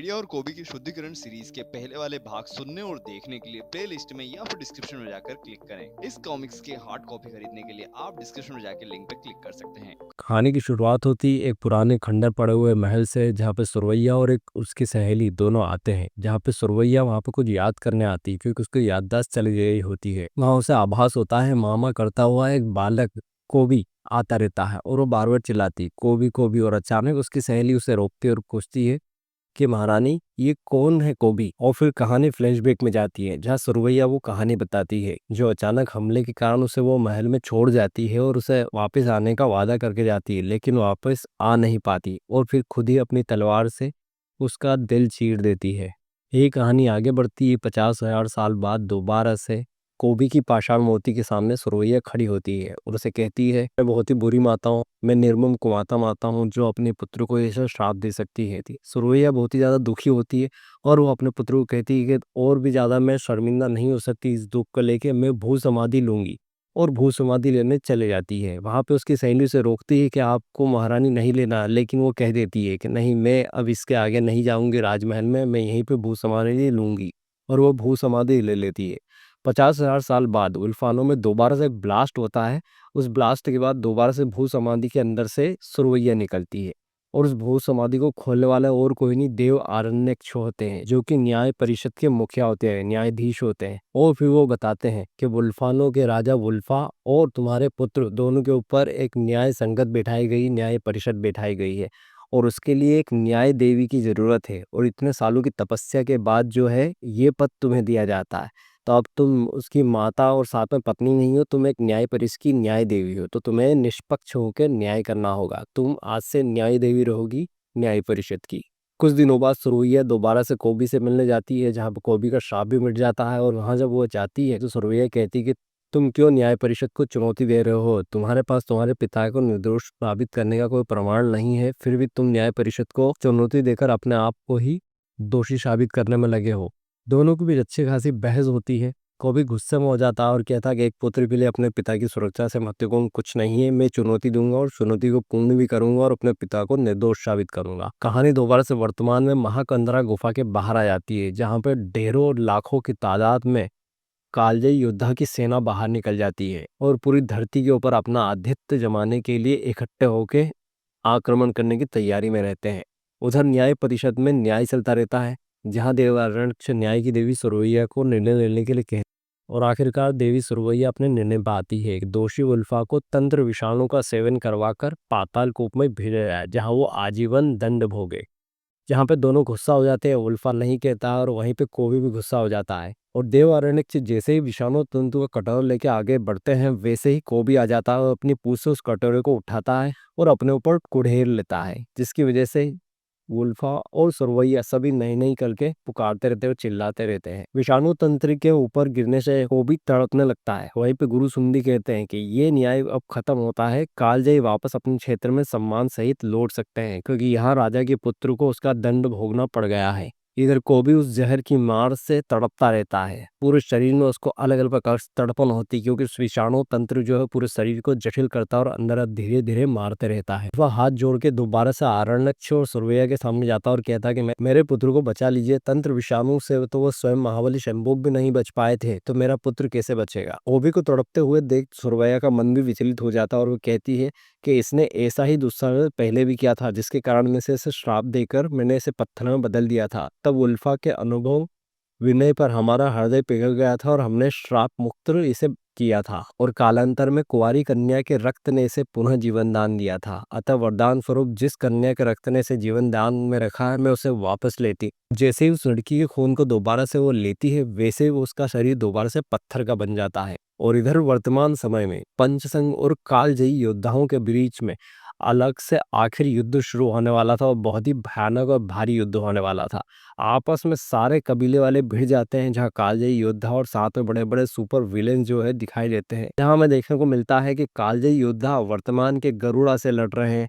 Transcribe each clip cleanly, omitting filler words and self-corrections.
भेड़िया और कोबी की शुद्धिकरण सीरीज के पहले वाले भाग सुनने और देखने के लिए प्लेलिस्ट में या फिर डिस्क्रिप्शन में जाकर क्लिक करें। इस कॉमिक्स के हार्ड कॉपी खरीदने के लिए आप डिस्क्रिप्शन में जाकर लिंक पर क्लिक कर सकते हैं। कहानी की शुरुआत होती एक पुराने खंडर पड़े हुए महल से, जहाँ पे सुरवैया और एक उसकी सहेली दोनों आते हैं। जहाँ पे सुरवैया वहाँ पे कुछ याद करने आती है क्योंकि उसकी याददाश्त चली गई होती है। वहाँ उसे आभास होता है मामा करता हुआ एक बालक कोबी आता रहता है और वो बार बार चिल्लाती कोबी कोबी, और अचानक उसकी सहेली उसे रोकती है और पूछती है कि महारानी ये कौन है कोबी। और फिर कहानी फ्लैशबैक में जाती है जहाँ सुरवैया वो कहानी बताती है जो अचानक हमले के कारण उसे वो महल में छोड़ जाती है और उसे वापस आने का वादा करके जाती है, लेकिन वापस आ नहीं पाती और फिर खुद ही अपनी तलवार से उसका दिल चीर देती है। ये कहानी आगे बढ़ती है। 50,000 साल बाद दोबारा से कोबी की पाषाण मोती के सामने सुरवैया खड़ी होती है और उसे कहती है, मैं बहुत ही बुरी माता हूँ, मैं निर्मम कुमाता माता हूँ जो अपने पुत्र को ऐसा श्राप दे सकती है थी। सुरवैया बहुत ही ज़्यादा दुखी होती है और वो अपने पुत्र को कहती है कि और भी ज़्यादा मैं शर्मिंदा नहीं हो सकती इस दुख को लेके, मैं भू समाधि लूंगी। और भू समाधि लेने चले जाती है। वहाँ पे उसकी सहेली उसे रोकती है कि आपको महारानी नहीं लेना, लेकिन वो कह देती है कि नहीं, मैं अब इसके आगे नहीं जाऊंगी राजमहल में, मैं यहीं पे भू समाधि लूंगी। और वो भू समाधि ले लेती है। 50,000 साल बाद उल्फानों में दोबारा से एक ब्लास्ट होता है। उस ब्लास्ट के बाद दोबारा से भू समाधि के अंदर से सुरवैया निकलती है और उस भू समाधि को खोलने वाला और कोई नहीं, देव आरण्यक्ष होते हैं जो कि न्याय परिषद के मुखिया होते हैं, न्यायाधीश होते हैं। और फिर वो बताते हैं कि वुल्फानों के राजा वुल्फा और तुम्हारे पुत्र दोनों के ऊपर एक न्याय संगत बैठाई गई, न्याय परिषद बैठाई गई है और उसके लिए एक न्याय देवी की जरूरत है, और इतने सालों की तपस्या के बाद जो है ये पद तुम्हें दिया जाता है। तो अब तुम उसकी माता और साथ में पत्नी नहीं हो, तुम एक न्याय परिषद की न्याय देवी हो, तो तुम्हें निष्पक्ष होकर न्याय करना होगा। तुम आज से न्याय देवी रहोगी न्याय परिषद की। कुछ दिनों बाद सुरवैया दोबारा से कोबी से मिलने जाती है जहाँ पर कोबी का श्राप भी मिट जाता है, और वहाँ जब वो जाती है तो सुरवैया कहती है कि तुम क्यों न्याय परिषद को चुनौती दे रहे हो, तुम्हारे पास तुम्हारे पिता को निर्दोष साबित करने का कोई प्रमाण नहीं है, फिर भी तुम न्याय परिषद को चुनौती देकर अपने आप को ही दोषी साबित करने में लगे हो। दोनों के बीच अच्छी खासी बहस होती है। कॉबी गुस्से में हो जाता है और कहता है कि एक पुत्र के लिए अपने पिता की सुरक्षा से महत्वपूर्ण कुछ नहीं है, मैं चुनौती दूंगा और चुनौती को पूर्ण भी करूंगा और अपने पिता को निर्दोष साबित करूंगा। कहानी दोबारा से वर्तमान में महाकंदरा गुफा के बाहर आ जाती है जहाँ पे ढेरों और लाखों की तादाद में कालजयी योद्धा की सेना बाहर निकल जाती है और पूरी धरती के ऊपर अपना आधिपत्य जमाने के लिए इकट्ठे होकर आक्रमण करने की तैयारी में रहते हैं। उधर न्याय परिषद में न्याय चलता रहता है जहां देवारण्य न्याय की देवी सुरवैया को निर्णय लेने के लिए कह, और आखिरकार देवी सुरवैया अपने निर्णय पर आती है। एक दोषी उल्फा को तंत्र विषाणु का सेवन करवाकर पाताल कूप में भेजा जाए जहां वो आजीवन दंड भोगे। जहाँ पे दोनों गुस्सा हो जाते हैं, उल्फा नहीं कहता और वहीं पे कोबी भी गुस्सा हो जाता है। और देव आरण्यक जैसे ही विषाणु तंतु का कटोरा लेके आगे बढ़ते हैं वैसे ही कोबी आ जाता है और अपनी पूंछ से उस कटोरे को उठाता है और अपने ऊपर कुढ़ेर लेता है, जिसकी वजह से वुल्फा और सुरवैया सभी नहीं नहीं करके पुकारते रहते और चिल्लाते रहते हैं। विषाणु तंत्र के ऊपर गिरने से वो भी तड़पने लगता है। वहीं पे गुरु सुंदी कहते हैं कि ये न्याय अब खत्म होता है, कालजयी वापस अपने क्षेत्र में सम्मान सहित लौट सकते हैं क्योंकि यहाँ राजा के पुत्र को उसका दंड भोगना पड़ गया है। इधर कोबी उस जहर की मार से तड़पता रहता है। पूरे शरीर में उसको अलग अलग प्रकार से तड़पन होती है क्योंकि उस विषाणु तंत्र जो है पूरे शरीर को जटिल करता है और अंदर धीरे धीरे मारते रहता है। वह हाथ जोड़ के दोबारा से आरण्यक्ष और सुरवैया के सामने जाता है और कहता है कि मेरे पुत्र को बचा लीजिए, तंत्र विषाणु से तो वो स्वयं महाबली शंभू भी नहीं बच पाए थे, तो मेरा पुत्र कैसे बचेगा। कोबी को तड़पते हुए देख सुरवैया का मन भी विचलित हो जाता है और वो कहती है कि इसने ऐसा ही दुस्साहस पहले भी किया था जिसके कारण मैं इसे श्राप देकर मैंने इसे पत्थर में बदल दिया था। तब उल्फा के अनुभव विनय पर हमारा हृदय पिघल गया था और हमने श्राप मुक्त इसे किया था, और कालांतर में कुंवारी कन्या के रक्त ने इसे पुनः जीवन दान दिया था। अतः वरदान स्वरूप जिस कन्या के रक्त ने इसे जीवन दान में रखा है मैं उसे वापस लेती। जैसे ही उस लड़की के खून को दोबारा से वो लेती है वैसे ही उसका शरीर दोबारा से पत्थर का बन जाता है। और इधर वर्तमान समय में पंचसंग और कालजयी योद्धाओं के बीच में अलग से आखिर युद्ध शुरू होने वाला था और बहुत ही भयानक और भारी युद्ध होने वाला था। आपस में सारे कबीले वाले भिड़ जाते हैं जहाँ कालजयी योद्धा और साथ में बड़े बड़े सुपर विलेन जो है दिखाई देते हैं। जहाँ हमें देखने को मिलता है कि कालजयी योद्धा वर्तमान के गरुड़ा से लड़ रहे हैं,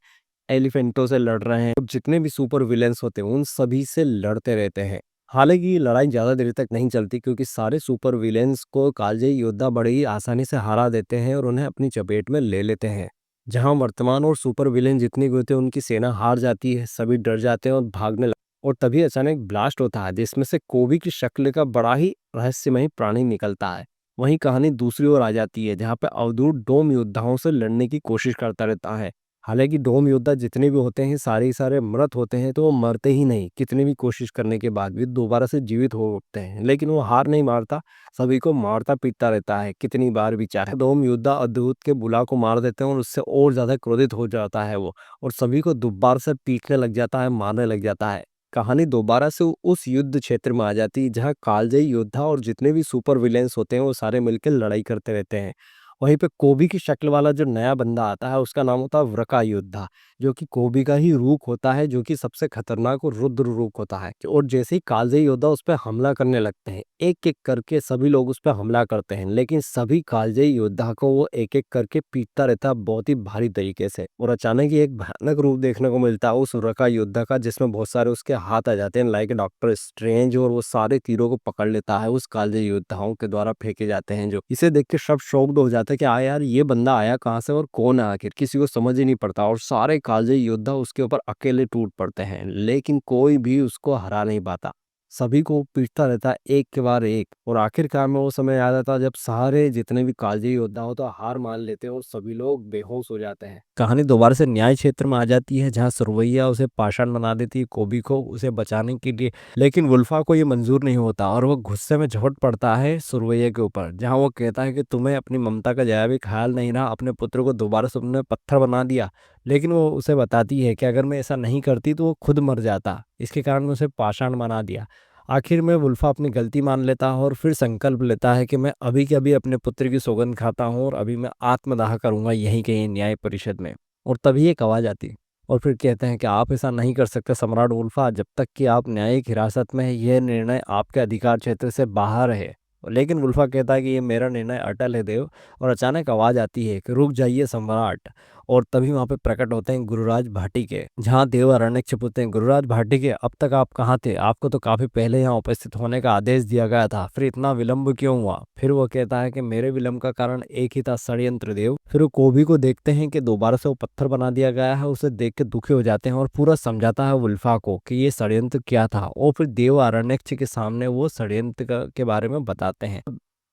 एलिफेंटो से लड़ रहे हैं, जितने भी सुपर विलेंस होते हैं उन सभी से लड़ते रहते हैं। हालांकि ये लड़ाई ज्यादा देर तक नहीं चलती क्योंकि सारे सुपर विलेंस को कालजयी योद्धा बड़े ही आसानी से हरा देते हैं और उन्हें अपनी चपेट में ले लेते हैं। जहां वर्तमान और सुपर विलेन जितनी भी होते हैं उनकी सेना हार जाती है, सभी डर जाते हैं और भागने और तभी अचानक ब्लास्ट होता है जिसमें से कोबी की शक्ल का बड़ा ही रहस्यमयी प्राणी निकलता है। वहीं कहानी दूसरी ओर आ जाती है जहाँ पे अवधूत डोम योद्धाओं से लड़ने की कोशिश करता रहता है। हालांकि डोम योद्धा जितने भी होते हैं सारे ही सारे मृत होते हैं, तो वो मरते ही नहीं, कितनी भी कोशिश करने के बाद भी दोबारा से जीवित हो उठते हैं, लेकिन वो हार नहीं मारता, सभी को मारता पीटता रहता है कितनी बार भी चाहे। डोम योद्धा अवधूत के बुला को मार देते हैं और उससे और ज्यादा क्रोधित हो जाता है वो, और सभी को दोबारा से पीटने लग जाता है, मारने लग जाता है। कहानी दोबारा से उस युद्ध क्षेत्र में आ जाती है जहाँ कालजयी योद्धा और जितने भी सुपर विलेंस होते हैं वो सारे मिलकर लड़ाई करते रहते हैं। वहीं पे कोबी की शक्ल वाला जो नया बंदा आता है उसका नाम होता है व्रका योद्धा, जो कि कोबी का ही रूप होता है, जो कि सबसे खतरनाक और रुद्र रूप होता है। और जैसे ही कालजयी योद्धा उस पर हमला करने लगते हैं, एक एक करके सभी लोग उस पर हमला करते हैं, लेकिन सभी कालजयी योद्धा को वो एक एक करके पीटता रहता है बहुत ही भारी तरीके से। और अचानक ही एक भयानक रूप देखने को मिलता है उस व्रका योद्धा का, जिसमें बहुत सारे उसके हाथ आ जाते हैं लाइक डॉक्टर स्ट्रेंज, और वो सारे तीरों को पकड़ लेता है उस कालजयी योद्धाओं के द्वारा फेंके जाते हैं। जो इसे देख के सब शॉक्ड हो जाते हैं कि यार ये बंदा आया कहाँ से और कौन है आखिर, किसी को समझ ही नहीं पड़ता, और सारे कालजयी योद्धा उसके ऊपर अकेले टूट पड़ते हैं, लेकिन कोई भी उसको हरा नहीं पाता। सभी को पीटता रहता है एक के बाद एक, और आखिरकार में वो समय आ जाता है जब सारे जितने भी कालजयी योद्धा हो तो हार मान लेते हैं और सभी लोग बेहोश हो जाते हैं। कहानी दोबारा से न्याय क्षेत्र में आ जाती है जहाँ सुरवैया उसे पाषाण बना देती है कोबी को, उसे बचाने के लिए, लेकिन वुल्फा को ये मंजूर नहीं होता और वो गुस्से में झपट पड़ता है सुरवैया के ऊपर, जहाँ वो कहता है कि तुम्हें अपनी ममता का जरा भी ख्याल नहीं रहा, अपने पुत्र को दोबारा से तुमने पत्थर बना दिया। लेकिन वो उसे बताती है कि अगर मैं ऐसा नहीं करती तो वो खुद मर जाता, इसके कारण मैं उसे पाषाण बना दिया। आखिर में वुल्फा अपनी गलती मान लेता है और फिर संकल्प लेता है कि मैं अभी के अभी अपने पुत्र की सौगंध खाता हूँ और अभी मैं आत्मदाह करूंगा यहीं कहीं न्याय परिषद में। और तभी एक आवाज आती है और फिर कहते हैं कि आप ऐसा नहीं कर सकते सम्राट वुल्फा, जब तक कि आप न्यायिक हिरासत में हैं, यह निर्णय आपके अधिकार क्षेत्र से बाहर है। लेकिन वुल्फा कहता है कि ये मेरा निर्णय अटल है देव। और अचानक आवाज आती है कि रुक जाइए सम्राट। और तभी वहां पे प्रकट होते हैं गुरुराज भाटी के, जहाँ देव अरण्यक पूछते हैं गुरुराज भाटी के अब तक आप कहाँ थे, आपको तो काफी पहले यहाँ उपस्थित होने का आदेश दिया गया था, फिर इतना विलंब क्यों हुआ। फिर वो कहता है कि मेरे विलंब का कारण एक ही था, षड्यंत्र देव। फिर वो कोबी को देखते हैं कि दोबारा से वो पत्थर बना दिया गया है, उसे देख के दुखी हो जाते हैं और पूरा समझाता है वुल्फा को कि ये षड्यंत्र क्या था, और फिर देव अरण्यक्ष के सामने वो षड्यंत्र के बारे में बताते हैं।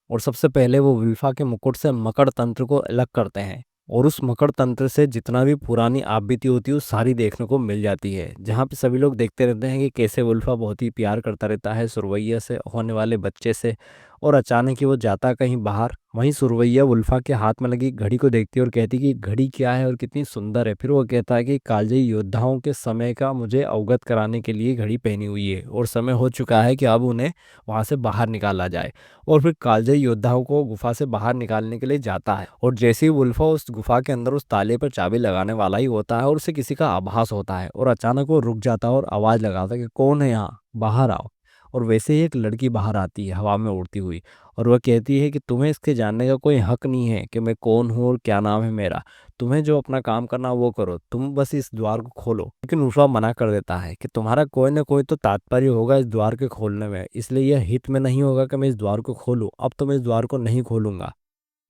और सबसे पहले वो विल्फा के मुकुट से मकड़ तंत्र को अलग करते हैं, और उस मकड़ तंत्र से जितना भी पुरानी आपबीती होती है वो सारी देखने को मिल जाती है, जहाँ पे सभी लोग देखते रहते हैं कि कैसे वुल्फा बहुत ही प्यार करता रहता है सुरवैया से, होने वाले बच्चे से। और अचानक ही वो जाता कहीं बाहर, वहीं सुरवैया वुल्फा के हाथ में लगी घड़ी को देखती है और कहती कि घड़ी क्या है और कितनी सुंदर है। फिर वो कहता है कि कालजयी योद्धाओं के समय का मुझे अवगत कराने के लिए घड़ी पहनी हुई है और समय हो चुका है कि अब उन्हें वहां से बाहर निकाला जाए। और फिर कालजयी योद्धाओं को गुफा से बाहर निकालने के लिए जाता है, और जैसे ही वुल्फा उस गुफा के अंदर उस ताले पर चाबी लगाने वाला ही होता है और उसे किसी का आभास होता है, और अचानक वो रुक जाता है और आवाज लगाता है कि कौन है यहाँ, बाहर आओ। और वैसे ही एक लड़की बाहर आती है हवा में उड़ती हुई, और वह कहती है कि तुम्हें इसके जानने का कोई हक नहीं है कि मैं कौन हूँ और क्या नाम है मेरा, तुम्हें जो अपना काम करना वो करो, तुम बस इस द्वार को खोलो। लेकिन उल्फा मना कर देता है कि तुम्हारा कोई ना कोई तो तात्पर्य होगा इस द्वार के खोलने में, इसलिए यह हित में नहीं होगा कि मैं इस द्वार को खोलूं, अब तो मैं इस द्वार को नहीं खोलूंगा।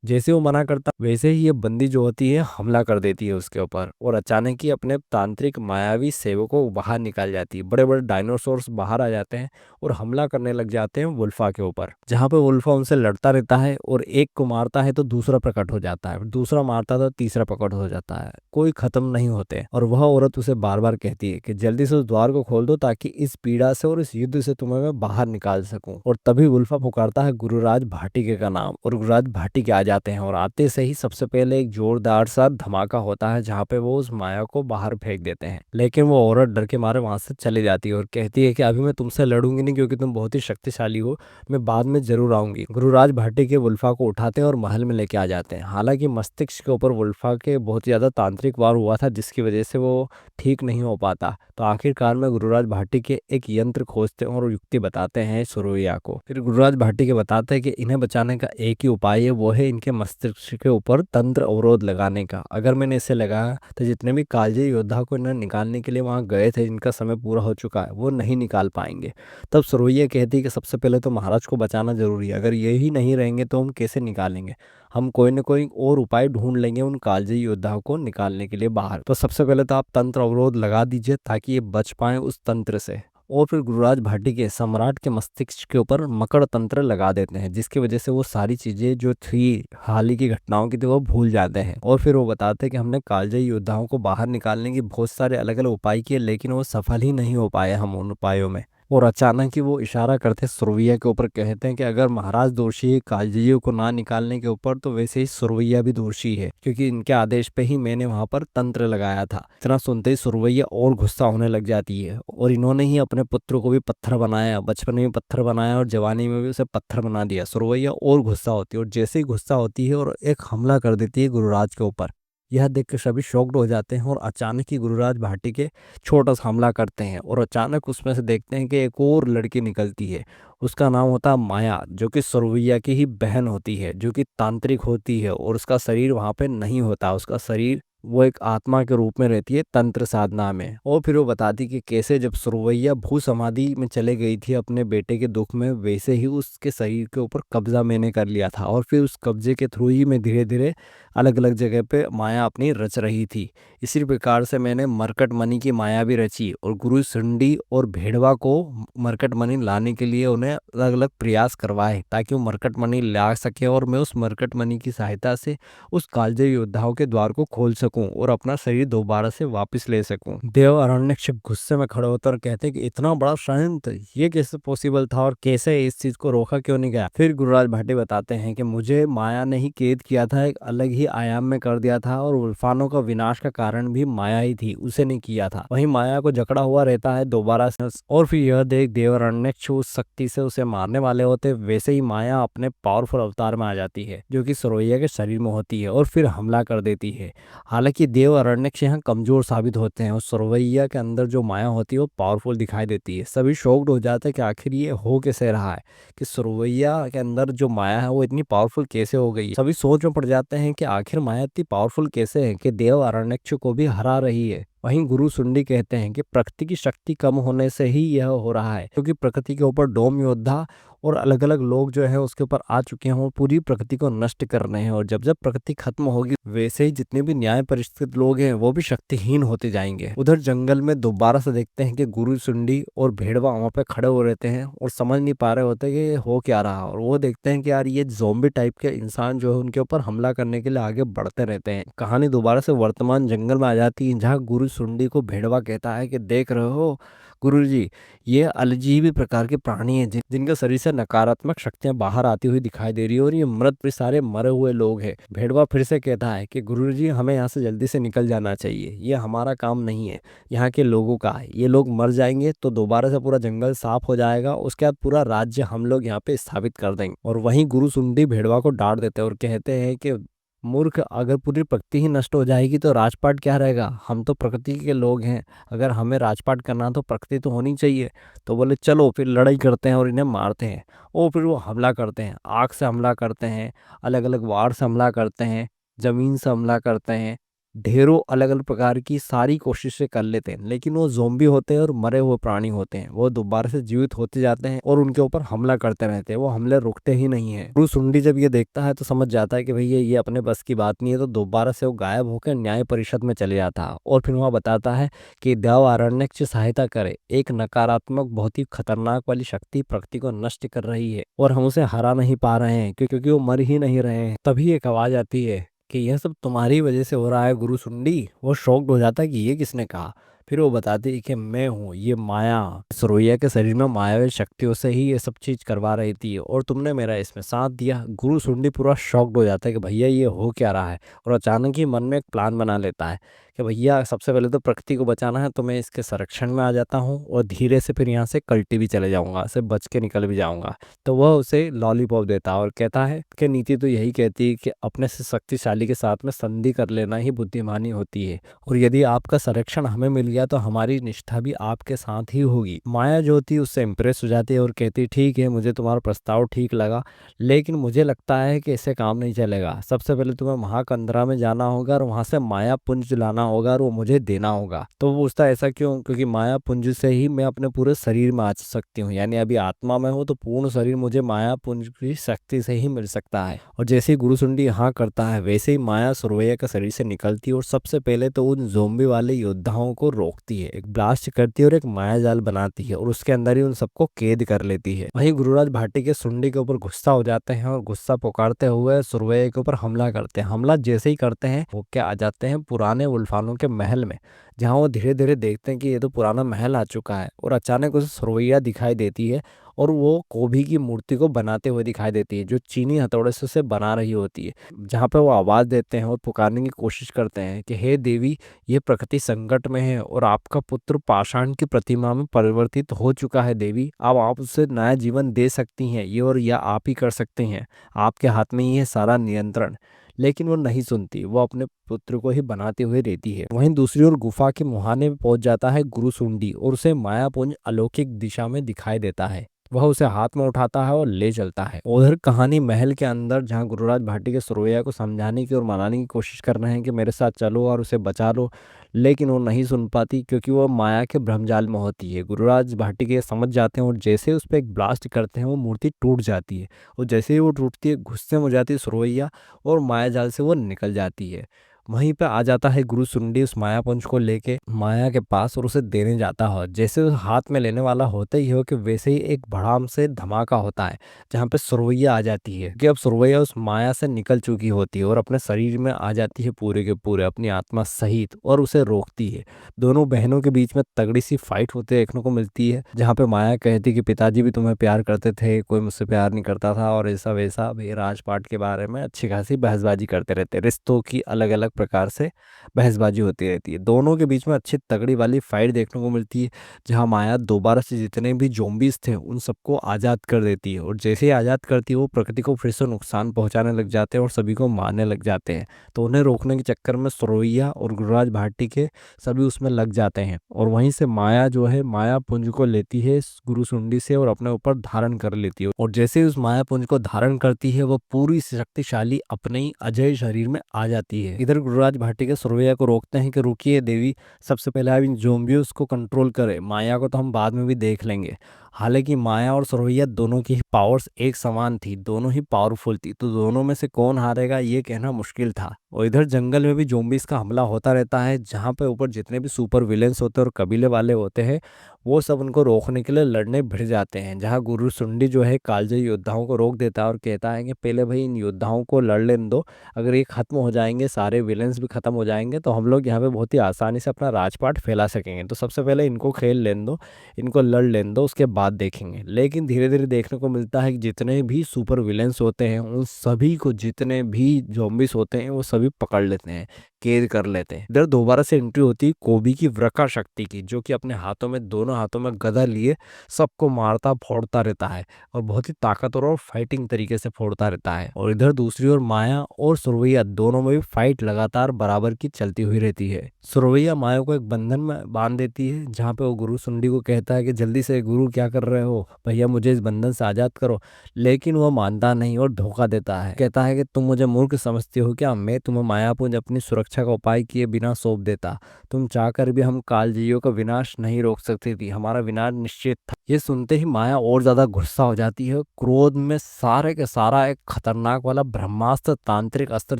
जैसे वो मना करता वैसे ही ये बंदी जो होती है हमला कर देती है उसके ऊपर, और अचानक ही अपने तांत्रिक मायावी सेवकों को बाहर निकाल जाती है। बड़े बड़े डायनासोर्स बाहर आ जाते हैं और हमला करने लग जाते हैं वुल्फा के ऊपर, जहाँ पे वुल्फा उनसे लड़ता रहता है, और एक को मारता है तो दूसरा प्रकट हो जाता है, दूसरा मारता तो तीसरा प्रकट हो जाता है, कोई खत्म नहीं होते। और वह औरत उसे बार बार कहती है कि जल्दी से उस द्वार को खोल दो ताकि इस पीड़ा से और इस युद्ध से तुम्हें मैं बाहर निकाल सकूं। और तभी वुल्फा पुकारता है गुरुराज भाटिके का नाम, और गुरुराज भाटिके आ जाते हैं, और आते से ही सबसे पहले एक जोरदार सा धमाका होता है जहाँ पे वो उस माया को बाहर फेंक देते हैं। लेकिन वो औरत डर के मारे वहां से चली जाती है और कहती है कि अभी मैं तुमसे लड़ूंगी नहीं क्योंकि तुम बहुत ही शक्तिशाली हो, मैं बाद में जरूर आऊंगी। गुरुराज भाटिके वुल्फा को उठाते हैं और महल में लेके आ जाते हैं। हालांकि मस्तिष्क के ऊपर वुल्फा के बहुत ज्यादा तांत्रिक वार हुआ था जिसकी वजह से वो ठीक नहीं हो पाता, तो आखिरकार में गुरुराज भाटिके एक यंत्र खोजते हैं और युक्ति बताते हैं सुरैया को। फिर गुरुराज भाटिके बताते हैं कि इन्हें बचाने का एक ही उपाय है, वो है इनके मस्तिष्क के ऊपर तंत्र अवरोध लगाने का। अगर मैंने इसे लगाया तो जितने भी कालजयी योद्धा को इन्हें निकालने के लिए वहां गए थे जिनका समय पूरा हो चुका है वो नहीं निकाल पाएंगे। तब सुरैया कहती है कि सबसे पहले तो महाराज को बचाना जरूरी है, अगर यही नहीं रहेंगे तो हम कैसे निकालेंगे, हम कोई ना कोई और उपाय ढूंढ लेंगे उन कालजयी योद्धाओं को निकालने के लिए बाहर। तो सबसे पहले तो आप तंत्र अवरोध लगा दीजिए ताकि ये बच पाए उस तंत्र से। और फिर गुरुराज भाटी के सम्राट के मस्तिष्क के ऊपर मकड़ तंत्र लगा देते हैं, जिसकी वजह से वो सारी चीजें जो थी हाल ही की घटनाओं की थी वो भूल जाते हैं। और फिर वो बताते हैं कि हमने कालजयी योद्धाओं को बाहर निकालने की बहुत सारे अलग अलग उपाय किए, लेकिन वो सफल ही नहीं हो पाए हम उन उपायों में। और अचानक ही वो इशारा करते सुरवैया के ऊपर, कहते हैं कि अगर महाराज दोषी है कालजयियों को ना निकालने के ऊपर, तो वैसे ही सुरवैया भी दोषी है, क्योंकि इनके आदेश पे ही मैंने वहां पर तंत्र लगाया था। इतना सुनते ही सुरवैया और गुस्सा होने लग जाती है, और इन्होंने ही अपने पुत्र को भी पत्थर बनाया, बचपन में भी पत्थर बनाया और जवानी में भी उसे पत्थर बना दिया। सुरवैया और गुस्सा होती है, और जैसे ही गुस्सा होती है और एक हमला कर देती है गुरुराज के ऊपर। यह देख कर सभी शॉक्ड हो जाते हैं, और अचानक ही गुरुराज भाटी के छोटा सा हमला करते हैं, और अचानक उसमें से देखते हैं कि एक और लड़की निकलती है। उसका नाम होता है माया, जो कि सुरवैया की ही बहन होती है, जो कि तांत्रिक होती है, और उसका शरीर वहां पे नहीं होता। उसका शरीर वो एक आत्मा के रूप में रहती है तंत्र साधना में। और फिर वो बताती कि कैसे जब सुरवैया भू समाधि में चले गई थी अपने बेटे के दुख में, वैसे ही उसके शरीर के ऊपर कब्जा मैंने कर लिया था, और फिर उस कब्जे के थ्रू ही मैं धीरे धीरे अलग अलग जगह पे माया अपनी रच रही थी। इसी प्रकार से मैंने मरकट मणि की माया भी रची, और गुरु सुंडी और भेड़वा को मरकट मणि लाने के लिए उन्हें अलग अलग प्रयास करवाए, ताकि वो मरकट मणि ला सके, और मैं उस मरकट मणि की सहायता से उस कालजयी योद्धाओं के द्वार को खोल सकूं और अपना शरीर दोबारा से वापस ले सकूं। देव अरण्यक गुस्से में खड़े होकर कहते हैं कि इतना बड़ा षड्यंत्र ये कैसे पॉसिबल था, और कैसे इस चीज को रोका क्यों नहीं गया। फिर गुरुराज भाटी बताते हैं कि मुझे माया ने ही कैद किया था, एक अलग ही आयाम में कर दिया था, और उल्फानों का विनाश का कारण भी माया ही थी, उसे नहीं किया था। वही माया को जकड़ा हुआ रहता है दोबारा से। और फिर यह देख देवरण्यक्ष उस शक्ति से उसे मारने वाले होते, वैसे ही माया अपने पावरफुल अवतार में आ जाती है, जो कि सुरवैया के शरीर में होती है, और फिर हमला कर देती है। हालांकि देव अरण्यक्ष यहाँ कमजोर साबित होते हैं, और सुरवैया के अंदर जो माया होती है वो पावरफुल दिखाई देती है। सभी शॉक्ड हो जाते हैं कि आखिर ये हो कैसे रहा है, कि सुरवैया के अंदर जो माया है वो इतनी पावरफुल कैसे हो गई। सभी सोच में पड़ जाते हैं कि आखिर माया इतनी पावरफुल कैसे है कि देव अरण्यक्ष को भी हरा रही है। वहीं गुरु सुंडी कहते हैं कि प्रकृति की शक्ति कम होने से ही यह हो रहा है, क्योंकि प्रकृति के ऊपर डोम योद्धा और अलग अलग लोग जो है उसके ऊपर आ चुके हैं, और पूरी प्रकृति को नष्ट कर रहे हैं। और जब जब प्रकृति खत्म होगी, वैसे ही जितने भी न्याय परिस्थित लोग हैं वो भी शक्तिहीन होते जाएंगे। उधर जंगल में दोबारा से देखते हैं कि गुरु सुंडी और भेड़वा वहां पे खड़े हो रहते हैं, और समझ नहीं पा रहे होते कि ये हो क्या रहा। और वो देखते हैं कि यार ये ज़ॉम्बी टाइप के इंसान जो है उनके ऊपर हमला करने के लिए आगे बढ़ते रहते हैं। कहानी दोबारा से वर्तमान जंगल में आ जाती है, जहाँ गुरु सुंडी को भेड़वा कहता है कि देख रहे हो गुरुजी, ये अलजीब प्रकार के प्राणी हैं जिनके शरीर से नकारात्मक शक्तियां बाहर आती हुई दिखाई दे रही है, और ये मृत भी सारे मरे हुए लोग हैं। भेड़वा फिर से कहता है कि गुरुजी हमें यहाँ से जल्दी से निकल जाना चाहिए, ये हमारा काम नहीं है, यहाँ के लोगों का है। ये लोग मर जाएंगे तो दोबारा से पूरा जंगल साफ हो जाएगा, उसके बाद पूरा राज्य हम लोग यहाँ पे स्थापित कर देंगे। और वहीं गुरु सुंडी भेड़वा को डांट देते हैं और कहते हैं कि मूर्ख, अगर पूरी प्रकृति ही नष्ट हो जाएगी तो राजपाट क्या रहेगा। हम तो प्रकृति के लोग हैं, अगर हमें राजपाट करना तो प्रकृति तो होनी चाहिए। तो बोले चलो फिर लड़ाई करते हैं और इन्हें मारते हैं। और फिर वो हमला करते हैं, आग से हमला करते हैं, अलग अलग वार से हमला करते हैं, जमीन से हमला करते हैं, ढेरों अलग अलग प्रकार की सारी कोशिशें कर लेते हैं। लेकिन वो ज़ोंबी होते हैं और मरे हुए प्राणी होते हैं, वो दोबारा से जीवित होते जाते हैं और उनके ऊपर हमला करते रहते हैं। वो हमले रुकते ही नहीं है। गुरु सुंडी जब ये देखता है तो समझ जाता है कि भैया ये अपने बस की बात नहीं है, तो दोबारा से वो गायब होकर न्याय परिषद में चले जाता है। और फिर वहाँ बताता है कि देव अरण्यक से सहायता करे, एक नकारात्मक बहुत ही खतरनाक वाली शक्ति प्रकृति को नष्ट कर रही है, और हम उसे हरा नहीं पा रहे हैं क्योंकि वो मर ही नहीं रहे हैं। तभी एक आवाज आती है कि यह सब तुम्हारी वजह से हो रहा है गुरु सुंडी। वो शॉक्ड हो जाता है कि ये किसने कहा। फिर वो बताती है कि मैं हूँ ये माया, सुरैया के शरीर में मायावी शक्तियों से ही ये सब चीज करवा रही थी, और तुमने मेरा इसमें साथ दिया। गुरु सुंडी पूरा शॉक्ड हो जाता है कि भैया ये हो क्या रहा है, और अचानक ही मन में एक प्लान बना लेता है कि भैया सबसे पहले तो प्रकृति को बचाना है, तो मैं इसके संरक्षण में आ जाता हूँ, और धीरे से फिर यहाँ से कल्टी भी चले जाऊंगा, से बच के निकल भी जाऊंगा। तो वह उसे लॉलीपॉप देता है और कहता है कि नीति तो यही कहती है कि अपने से शक्तिशाली के साथ में संधि कर लेना ही बुद्धिमानी होती है, और यदि आपका संरक्षण हमें मिल गया तो हमारी निष्ठा भी आपके साथ ही होगी। माया जो थी उससे इम्प्रेस हो जाती है और कहती ठीक है, मुझे तुम्हारा प्रस्ताव ठीक लगा, लेकिन मुझे लगता है कि इससे काम नहीं चलेगा। सबसे पहले तुम्हें महाकंदरा में जाना होगा और वहां से माया पुंज लाना होगा और वो मुझे देना होगा। तो वो पूछता है ऐसा क्यों? क्योंकि माया पुंज से ही मैं अपने पूरे शरीर में आ सकती हूँ, यानी अभी आत्मा में हूँ तो पूर्ण शरीर मुझे माया पुंज की शक्ति से ही मिल सकता है। और जैसे ही गुरुसुंडी हाँ करता है वैसे ही माया सुरवैया के शरीर से निकलती है और सबसे पहले तो उन जोम्बी वाले योद्धाओं को रोकती है, एक ब्लास्ट करती है और एक माया जाल बनाती है और उसके अंदर ही उन सबको कैद कर लेती है। वहीं गुरुराज भाटी के सुंडी के ऊपर गुस्सा हो जाते हैं और गुस्सा पुकारते हुए सुरवैया के ऊपर हमला करते हैं। हमला जैसे ही करते हैं वो क्या आ जाते हैं पुराने वुल्फानों के महल में, जहाँ वो धीरे धीरे देखते हैं कि ये तो पुराना महल आ चुका है और अचानक उसे सुरवैया दिखाई देती है और वो कोभी की मूर्ति को बनाते हुए दिखाई देती है जो चीनी हथौड़े से उसे बना रही होती है। जहाँ पे वो आवाज देते हैं और पुकारने की कोशिश करते हैं कि हे देवी, ये प्रकृति संकट में है और आपका पुत्र पाषाण की प्रतिमा में परिवर्तित हो चुका है देवी, अब आप उसे नया जीवन दे सकती हैं, ये और यह आप ही कर सकते हैं, आपके हाथ में ही है सारा नियंत्रण। लेकिन वो नहीं सुनती, वो अपने पुत्र को ही बनाते हुए रहती है। वहीं दूसरी ओर गुफा के मुहाने में पहुंच जाता है गुरुसुंडी और उसे मायापुंज अलौकिक दिशा में दिखाई देता है। वह उसे हाथ में उठाता है और ले चलता है। उधर कहानी महल के अंदर जहां गुरुराज भाटी के सुरवैया को समझाने की और मनाने की कोशिश कर रहे हैं कि मेरे साथ चलो और उसे बचा लो, लेकिन वो नहीं सुन पाती क्योंकि वो माया के भ्रमजाल में होती है। गुरुराज भाटी के समझ जाते हैं और जैसे उस पर एक ब्लास्ट करते हैं वो मूर्ति टूट जाती है और जैसे ही वो टूटती है गुस्से में हो जाती है सुरवैया और माया जाल से वो निकल जाती है। वहीं पे आ जाता है गुरु सुंडी उस मायापुंज को लेके माया के पास और उसे देने जाता है। जैसे उस हाथ में लेने वाला होता ही हो कि वैसे ही एक भड़ाम से धमाका होता है जहाँ पे सुरवैया आ जाती है कि अब सुरवैया उस माया से निकल चुकी होती है और अपने शरीर में आ जाती है पूरे के पूरे अपनी आत्मा सहित और उसे रोकती है। दोनों बहनों के बीच में तगड़ी सी फाइट होते देखने को मिलती है जहाँ पे माया कहती है कि पिताजी भी तुम्हें प्यार करते थे, कोई मुझसे प्यार नहीं करता था और ऐसा वैसा भाई राजपाट के बारे में अच्छी खासी बहसबाजी करते रहते, रिश्तों की अलग अलग प्रकार से बहसबाजी होती रहती है। दोनों के बीच में अच्छी तगड़ी वाली फाइट देखने को मिलती है जहाँ माया दोबारा से जितने भी जोम्बीज थे उन सबको आज़ाद कर देती है और जैसे ही आज़ाद करती है वो प्रकृति को फिर से नुकसान पहुंचाने लग जाते हैं और सभी को मारने लग जाते हैं। तो उन्हें रोकने के चक्कर में सुरवैया और गुरुराज भाटी के सभी उसमें लग जाते हैं और वहीं से माया जो है माया पुंज को लेती है इस गुरुसुंडी से और अपने ऊपर धारण कर लेती है और जैसे ही उस माया पुंज को धारण करती है वो पूरी शक्तिशाली अपने ही अजय शरीर में आ जाती है। इधर गुरुराज भाटी के सुरवैया को रोकते हैं कि रुकिए देवी, सबसे पहले आप इन जोम्बियों को कंट्रोल करें, माया को तो हम बाद में भी देख लेंगे। हालांकि माया और सुरवैया दोनों की पावर्स एक समान थी, दोनों ही पावरफुल थी, तो दोनों में से कौन हारेगा ये कहना मुश्किल था। और इधर जंगल में भी जोम्बिस का हमला होता रहता है जहाँ पे ऊपर जितने भी सुपर विलेंस होते हैं और कबीले वाले होते हैं वो सब उनको रोकने के लिए लड़ने भिड़ जाते हैं। जहाँ गुरु सुंडी जो है कालजयी योद्धाओं को रोक देता है और कहता है कि पहले भाई इन योद्धाओं को लड़ लेने दो, अगर ये खत्म हो जाएंगे सारे विलेंस भी खत्म हो जाएंगे तो हम लोग यहाँ पे बहुत ही आसानी से अपना राजपाट फैला सकेंगे, तो सबसे पहले इनको खेल लेने दो, इनको लड़ लेने दो, उसके बाद देखेंगे। लेकिन धीरे धीरे देखने को मिलता है कि जितने भी सुपर विलेंस होते हैं उन सभी को, जितने भी जोम्बिस होते हैं वो सभी पकड़ लेते हैं, कैद कर लेते हैं। इधर दोबारा से एंट्री होती है कोबी की वृका शक्ति की, जो कि अपने हाथों में, दोनों हाथों में गदा लिए सबको मारता फोड़ता रहता है और बहुत ही ताकतवर और फाइटिंग तरीके से फोड़ता रहता है। और इधर दूसरी ओर माया और सुरवैया दोनों में भी फाइट लगातार बराबर की चलती हुई रहती है। सुरवैया माया को एक बंधन में बांध देती है जहाँ पे वो गुरु सुंडी को कहता है कि जल्दी से गुरु क्या कर रहे हो भैया, मुझे इस बंधन से आजाद करो, लेकिन वो मानता नहीं और धोखा देता है। कहता है कि तुम मुझे मूर्ख समझते हो क्या, मैं तुम्हें मायापुंज अपनी सुरक्षा का उपाय किए बिना सौंप देता, तुम चाहकर भी हम कालजीवियों का विनाश नहीं रोक सकती थी, हमारा विनाश निश्चित था। ये सुनते ही माया और ज्यादा गुस्सा हो जाती है, क्रोध में सारे के सारा एक खतरनाक वाला ब्रह्मास्त्र तांत्रिक अस्त्र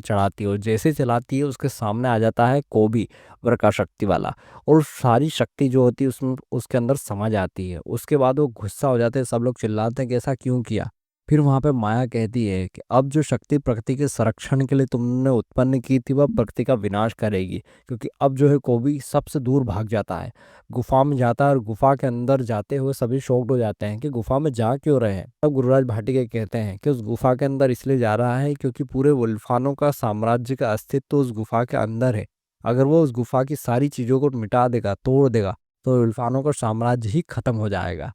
चढ़ाती है और जैसे चलाती है उसके सामने आ जाता है कोबी वृका शक्ति वाला और सारी शक्ति जो होती है उसमें उसके अंदर समा जाती है। उसके बाद वो गुस्सा हो जाते हैं, सब लोग चिल्लाते हैं कि ऐसा क्यों किया। फिर वहां पे माया कहती है कि अब जो शक्ति प्रकृति के संरक्षण के लिए तुमने उत्पन्न की थी वह प्रकृति का विनाश करेगी, क्योंकि अब जो है कोबी सबसे दूर भाग जाता है, गुफा में जाता है और गुफा के अंदर जाते हुए सभी शॉक्ड हो जाते हैं कि गुफा में जा क्यों रहे हैं। तब गुरुराज भाटी के कहते हैं कि उस गुफा के अंदर इसलिए जा रहा है क्योंकि पूरे वुल्फानों का साम्राज्य का अस्तित्व उस गुफा के अंदर है, अगर वो उस गुफा की सारी चीजों को मिटा देगा, तोड़ देगा, तो वुल्फानों का साम्राज्य ही खत्म हो जाएगा।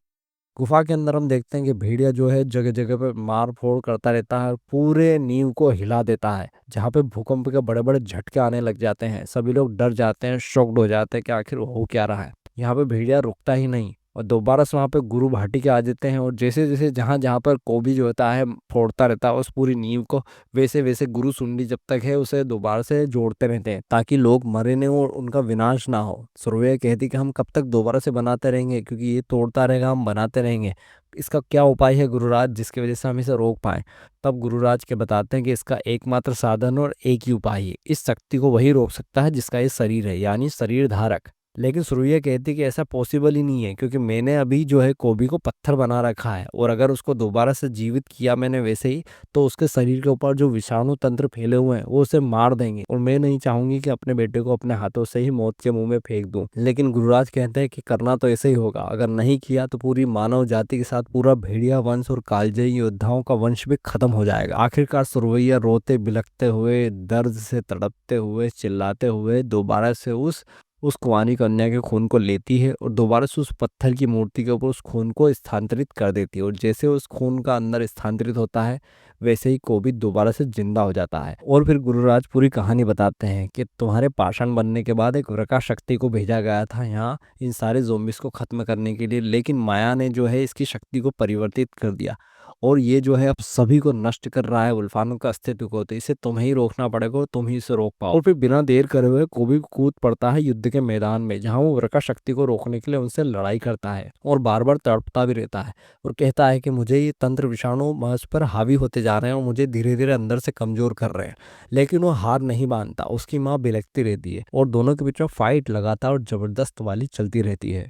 गुफा के अंदर हम देखते हैं कि भेड़िया जो है जगह जगह पे मार फोड़ करता रहता है और पूरे नींव को हिला देता है, जहाँ पे भूकंप के बड़े बड़े झटके आने लग जाते हैं। सभी लोग डर जाते हैं, शॉक्ड हो जाते हैं कि आखिर हो क्या रहा है। यहाँ पे भेड़िया रुकता ही नहीं, और दोबारा से वहाँ पे गुरु भाटी के आ जाते हैं और जैसे जैसे जहाँ जहाँ पर कोबी जो होता है फोड़ता रहता है उस पूरी नींव को, वैसे वैसे गुरु सुंडी जब तक है उसे दोबारा से जोड़ते रहते हैं ताकि लोग मरे नहीं और उनका विनाश ना हो। सुरवैया कहती कि हम कब तक दोबारा से बनाते रहेंगे, क्योंकि ये तोड़ता रहेगा हम बनाते रहेंगे, इसका क्या उपाय है गुरुराज जिसकी वजह से हम इसे रोक पाए। तब गुरुराज के बताते हैं कि इसका एकमात्र साधन और एक ही उपाय है, इस शक्ति को वही रोक सकता है जिसका ये शरीर है, यानी शरीर धारक। लेकिन सुरैया कहती कि ऐसा पॉसिबल ही नहीं है, क्योंकि मैंने अभी जो है कोबी को पत्थर बना रखा है और अगर उसको दोबारा से जीवित किया मैंने वैसे ही, तो उसके शरीर के ऊपर जो विषाणु तंत्र फैले हुए हैं वो उसे मार देंगे और मैं नहीं चाहूंगी कि अपने बेटे को अपने हाथों से ही मौत के मुंह में फेंक दूं। लेकिन गुरुराज कहते हैं कि करना तो ऐसे ही होगा, अगर नहीं किया तो पूरी मानव जाति के साथ पूरा भेड़िया वंश और कालजयी योद्धाओं का वंश भी खत्म हो जाएगा। आखिरकार सुरवैया रोते बिलखते हुए, दर्द से तड़पते हुए, चिल्लाते हुए दोबारा से उस कुंवारी कन्या के खून को लेती है और दोबारा से उस पत्थर की मूर्ति के ऊपर उस खून को स्थानांतरित कर देती है और जैसे उस खून का अंदर स्थानांतरित होता है वैसे ही कोबी दोबारा से जिंदा हो जाता है। और फिर गुरुराज पूरी कहानी बताते हैं कि तुम्हारे पाषाण बनने के बाद एक वृका शक्ति को भेजा गया था यहाँ इन सारे ज़ोंबिस को खत्म करने के लिए, लेकिन माया ने जो है इसकी शक्ति को परिवर्तित कर दिया और ये जो है अब सभी को नष्ट कर रहा है, वुल्फानों का अस्तित्व को, तो इसे तुम्हें ही रोकना पड़ेगा और तुम ही इसे रोक पाओ। और फिर बिना देर करे हुए कोबी कूद पड़ता है युद्ध के मैदान में, जहां वो वृका शक्ति को रोकने के लिए उनसे लड़ाई करता है और बार बार तड़पता भी रहता है और कहता है कि मुझे ये तंत्र विषाणु मुझ पर हावी होते जा रहे हैं और मुझे धीरे धीरे अंदर से कमजोर कर रहे हैं। लेकिन वो हार नहीं मानता, उसकी माँ बिलखती रहती है और दोनों के बीच में फाइट लगातार और जबरदस्त वाली चलती रहती है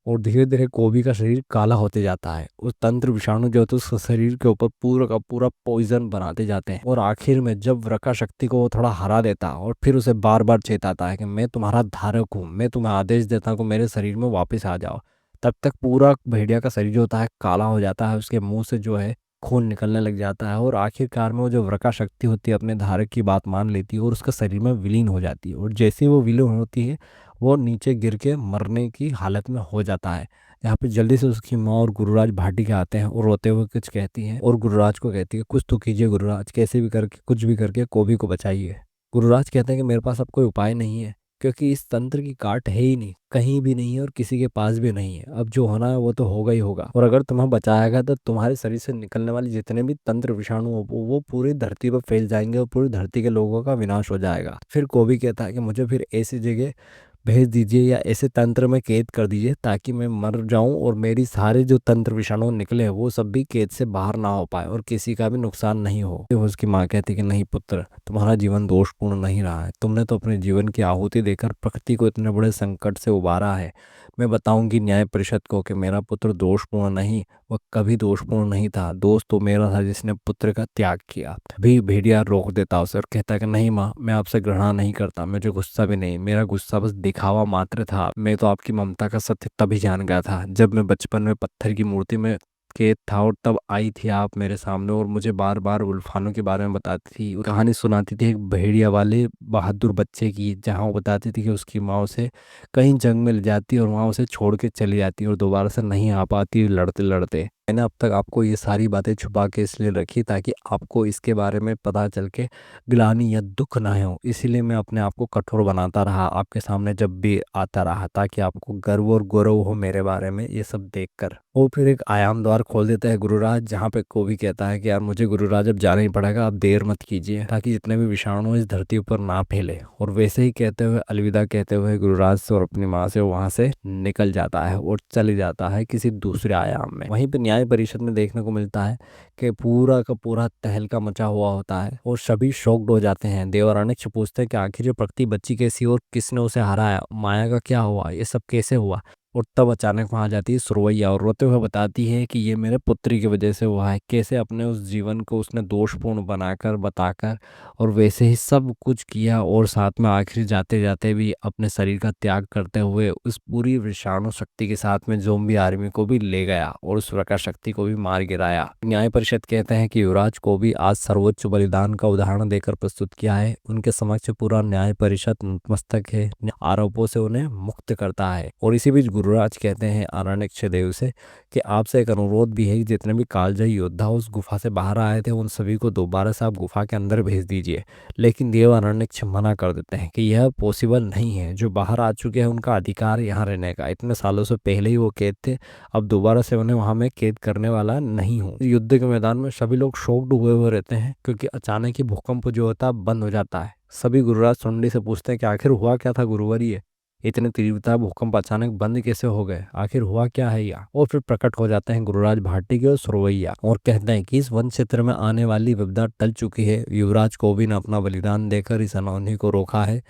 और धीरे धीरे कोबी का शरीर काला होते जाता है। उस तंत्र विषाणु जो होते हैं उसके शरीर के ऊपर पूरा का पूरा पॉइजन बनाते जाते हैं और आखिर में जब वृका शक्ति को वो थोड़ा हरा देता है और फिर उसे बार बार चेताता है कि मैं तुम्हारा धारक हूँ, मैं तुम्हें आदेश देता हूँ कि मेरे शरीर में वापस आ जाओ, तब तक पूरा भेड़िया का शरीर जो होता है काला हो जाता है, उसके मुंह से जो है खून निकलने लग जाता है और आखिरकार में वो जो वृका शक्ति होती है अपने धारक की बात मान लेती है और उसका शरीर में विलीन हो जाती है और जैसे ही वो विलीन होती है वो नीचे गिर के मरने की हालत में हो जाता है। यहाँ पे जल्दी से उसकी माँ और गुरुराज भाटी के आते हैं और रोते हुए कुछ कहती हैं और गुरुराज को कहती है कुछ तो कीजिए गुरुराज, कैसे भी करके कुछ भी करके कोबी को बचाइए। गुरुराज कहते हैं कि मेरे पास अब कोई उपाय नहीं है, क्योंकि इस तंत्र की काट है ही नहीं, कहीं भी नहीं है और किसी के पास भी नहीं है। अब जो होना है वो तो होगा ही होगा और अगर तुम्हें बचाएगा तो तुम्हारे शरीर से निकलने वाले जितने भी तंत्र विषाणु हो वो पूरी धरती पर फैल जाएंगे और पूरी धरती के लोगों का विनाश हो जाएगा। फिर कोबी कहता है कि मुझे फिर ऐसी जगह भेज दीजिए या ऐसे तंत्र में कैद कर दीजिए ताकि मैं मर जाऊं और मेरी सारे जो तंत्र विषाणु निकले वो सब भी कैद से बाहर ना हो पाए और किसी का भी नुकसान नहीं हो। तो उसकी माँ कहती कि नहीं पुत्र, तुम्हारा जीवन दोषपूर्ण नहीं रहा है, तुमने तो अपने जीवन की आहुति देकर प्रकृति को इतने बड़े संकट से उबारा है। मैं बताऊंगी न्याय परिषद को कि मेरा पुत्र दोषपूर्ण नहीं, वह कभी दोषपूर्ण नहीं था, दोष तो मेरा था जिसने पुत्र का त्याग किया। तभी भेड़िया रोक देता उसे और कहता कि नहीं माँ, मैं आपसे घृणा नहीं करता, मुझे गुस्सा भी नहीं, मेरा गुस्सा बस दिखावा मात्र था। मैं तो आपकी ममता का सत्य तभी जान गया था जब मैं बचपन में पत्थर की मूर्ति में कैद था और तब आई थी आप मेरे सामने और मुझे बार बार उल्फानों के बारे में बताती थी, कहानी सुनाती थी एक भेड़िया वाले बहादुर बच्चे की, जहाँ वो बताती थी कि उसकी माँ उसे कहीं जंग में ले जाती और वहाँ उसे छोड़ के चली जाती और दोबारा से नहीं आ पाती लड़ते लड़ते। मैंने अब तक आपको ये सारी बातें छुपा के इसलिए रखी ताकि आपको इसके बारे में पता चल के ग्लानि या दुख ना हो, इसीलिए मैं अपने आप को कठोर बनाता रहा आपके सामने जब भी आता रहा, ताकि आपको गर्व और गौरव हो मेरे बारे में ये सब देखकर। वो फिर एक आयाम द्वार खोल देता है गुरुराज, जहाँ पे कोबी कहता है कि यार मुझे गुरुराज अब जाना ही पड़ेगा, आप देर मत कीजिए ताकि जितने भी विषाणु इस धरती पर ना फैले। और वैसे ही कहते हुए अलविदा कहते हुए गुरुराज से और अपनी माँ से वहां से निकल जाता है और चले जाता है किसी दूसरे आयाम में। वहीं पे न्याय परिषद में देखने को मिलता है कि पूरा का पूरा तहलका मचा हुआ होता है और सभी शॉक्ड हो जाते हैं। देवरानी से पूछते हैं कि आखिर ये प्रकृति बच्ची कैसी और किसने उसे हराया, माया का क्या हुआ, ये सब कैसे हुआ। और तब अचानक वहां जाती है सुरवैया और रोते हुए बताती है कि ये मेरे पुत्री की वजह से हुआ है, कैसे अपने उस जीवन को उसने दोषपूर्ण बनाकर बताकर और वैसे ही सब कुछ किया और साथ में आखिर जाते जाते भी अपने शरीर का त्याग करते हुए उस पूरी विषाणु शक्ति के साथ में ज़ोंबी आर्मी को भी ले गया और उस प्रकार शक्ति को भी मार गिराया। न्याय परिषद कहते हैं कि युवराज को भी आज सर्वोच्च बलिदान का उदाहरण देकर प्रस्तुत किया है। उनके समक्ष पूरा न्याय परिषद नतमस्तक है, आरोपों से उन्हें मुक्त करता है। और इसी बीच गुरुराज कहते हैं आरण्यकदेव से कि आपसे एक अनुरोध भी है कि जितने भी कालजयी योद्धा उस गुफा से बाहर आए थे उन सभी को दोबारा से आप गुफा के अंदर भेज दीजिए। लेकिन देव आरण्यक मना कर देते हैं कि यह पॉसिबल नहीं है, जो बाहर आ चुके हैं उनका अधिकार यहाँ रहने का, इतने सालों से पहले ही वो कैद थे, अब दोबारा से उन्हें वहाँ मैं कैद करने वाला नहीं हूँ। युद्ध के मैदान में सभी लोग शोक डूबे हुए रहते हैं क्योंकि अचानक ही भूकंप जो होता है बंद हो जाता है। सभी गुरुराज सुंडी से पूछते हैं कि आखिर हुआ क्या था गुरुवर्य, इतने तीव्रता भूकंप अचानक बंद कैसे हो गए, आखिर हुआ क्या है यहाँ। और फिर प्रकट हो जाते हैं गुरुराज भाटी और सुरवैया और कहते हैं कि इस वन क्षेत्र में आने वाली विपदा टल चुकी है। युवराज को भी ने अपना बलिदान देकर इस अनहोनी को रोका है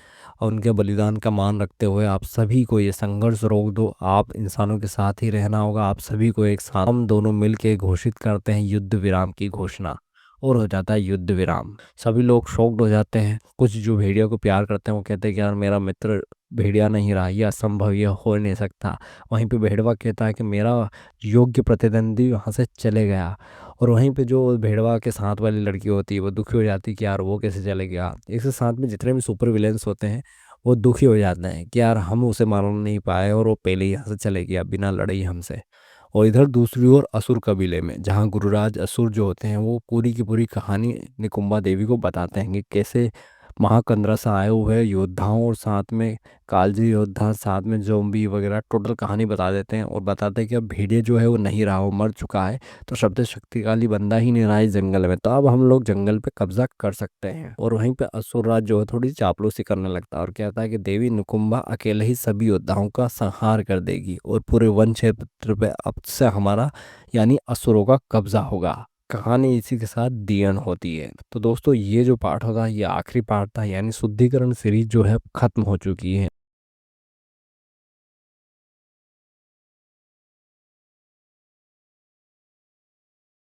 और उनके बलिदान का मान रखते हुए आप सभी को ये संघर्ष रोक दो, आप इंसानों के साथ ही रहना होगा, आप सभी को एक साथ हम दोनों मिल के घोषित करते हैं युद्ध विराम की घोषणा। और हो जाता है युद्ध विराम। सभी लोग शॉक्ड हो जाते हैं। कुछ जो भेड़िया को प्यार करते हैं वो कहते हैं कि यार मेरा मित्र भेड़िया नहीं रहा, यह असंभव, यह हो नहीं सकता। वहीं पे भेड़वा कहता है कि मेरा योग्य प्रतिद्वंदी वहाँ से चले गया। और वहीं पे जो भेड़वा के साथ वाली लड़की होती है वो दुखी हो जाती है कि यार वो कैसे चले गया। इसके साथ में जितने भी सुपर विलेंस होते हैं वो दुखी हो जाते हैं कि यार हम उसे मार नहीं पाए और वो पहले ही यहाँ से चले गया बिना लड़े ही हमसे। और इधर दूसरी ओर असुर कबीले में जहाँ गुरुराज असुर जो होते हैं वो पूरी की पूरी कहानी निकुंभा देवी को बताते हैं कि कैसे महाकंद्रा से आए हुए योद्धाओं और साथ में कालजी योद्धा साथ में जोम्बी वगैरह टोटल कहानी बता देते हैं और बताते हैं कि अब भेड़िया जो है वो नहीं रहा, वो मर चुका है, तो शब्द शक्तिशाली बंदा ही नहीं रहा इस जंगल में, तो अब हम लोग जंगल पे कब्जा कर सकते हैं। और वहीं पे असुर राज जो है थोड़ी चापलूसी करने लगता है और कहता है कि देवी निकुंभा अकेले ही सभी योद्धाओं का संहार कर देगी और पूरे वन क्षेत्र पे अब से हमारा यानी असुरों का कब्जा होगा। कहानी इसी के साथ दी एंड होती है। तो दोस्तों ये जो पार्ट होता है ये आखिरी पार्ट था, यानी शुद्धिकरण सीरीज जो है खत्म हो चुकी है।